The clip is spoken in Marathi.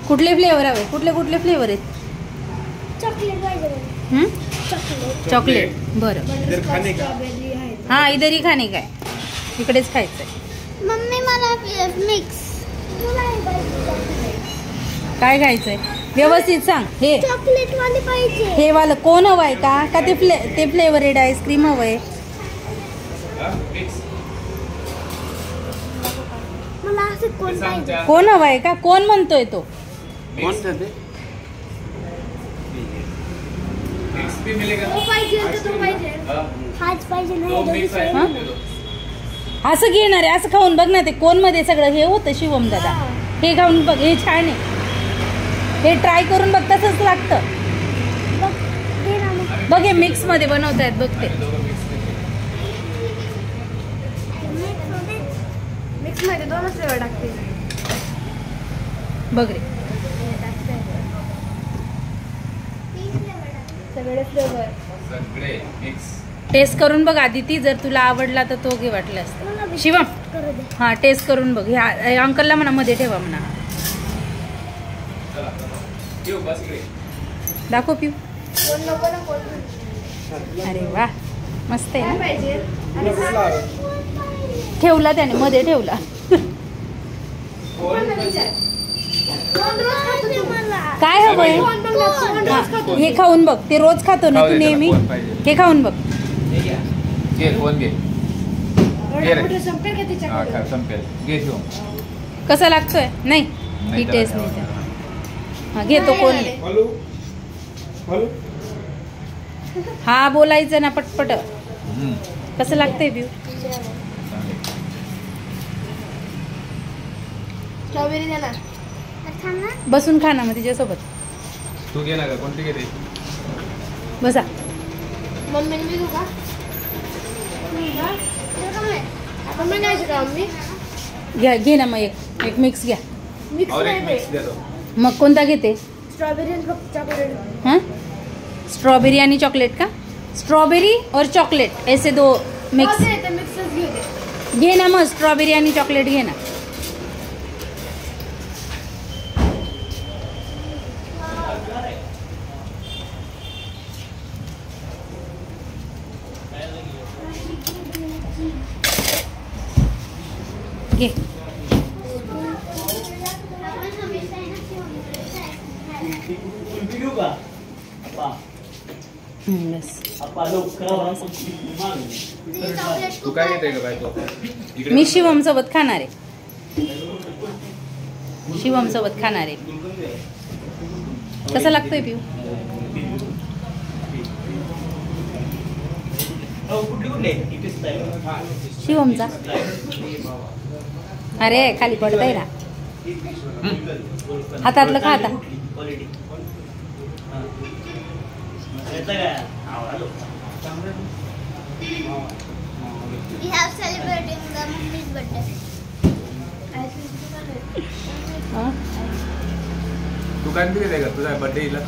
कुठले फ्लेवर हवे? कुठले फ्लेवर आहेत? चॉकलेट. बरं. हाँ इधर ही खाने का है, इकडेच खायचंय. मम्मी मला मिक्स. काय खायचंय व्यवस्थित सांग. हे चॉकलेट वाले पाहिजे. हे वाला कोण हवंय का ते फ्लेवरेड आईस्क्रीम हवंय? मला असं कोण पाहिजे. कोण हवंय का? कोण म्हणतोय तो? हाच पाहिजे नाही. असं घेणार आहे. असं खाऊन बघ ना, ते कोण मध्ये सगळं हे होतं. शिवम दादा हे खाऊन बघ, हे छान आहे. हे ट्राय करून बघ, तसंच लागतं. बघ हे मिक्स मध्ये बनवतायत बघ ते. मिक्स मध्ये 2 फ्लेवर टाकते. बघ रे सगळे फ्लेवर. टेस्ट करून बघ आदिती, जर तुला आवडला तर तो घे वाटलं असतं. शिवम हा टेस्ट करून बघ. ह्या अंकलला म्हणा मध्ये ठेवा म्हणा. दाखव पिऊ. अरे वा मस्त आहे ना. ठेवला त्याने मध्ये ठेवला. काय हवंय? हे खाऊन बघ. ते रोज खातो ना तू नेहमी. हे खाऊन बघ. कसा लागतोय? नाही ही टेस्ट नाही. हा घेतो कोण? हा बोलायचं ना पटपट. कसं लागतंय व्यू? स्ट्रॉबेरी देणार. बसून खा ना मग तिच्यासोबत. तू घे ना का? कोणती घेते? बसा. मम्मीने मी का? आपण बनायचं का मम्मी? घे ना मग एक मिक्स घ्या. मिक्स मग कोणता घेते? स्ट्रॉबेरी आणि चॉकलेट. हाँ स्ट्रॉबेरी आणि चॉकलेट का? स्ट्रॉबेरी और चॉकलेट ऐसे 2 मिक्स घे ना. मग स्ट्रॉबेरी आणि चॉकलेट घे ना. घे. बस. तू काय घेते का बायको? मी शिवम सोबत खाणार आहे. शिवम सोबत खाणार आहे. कसा लागतोय पिऊ? शिवमचा. अरे खाली पडतंय ना. हातातलं खा आता. We have celebrating the mommy's birthday. तू काय घेते का? तुझा बर्थडे इला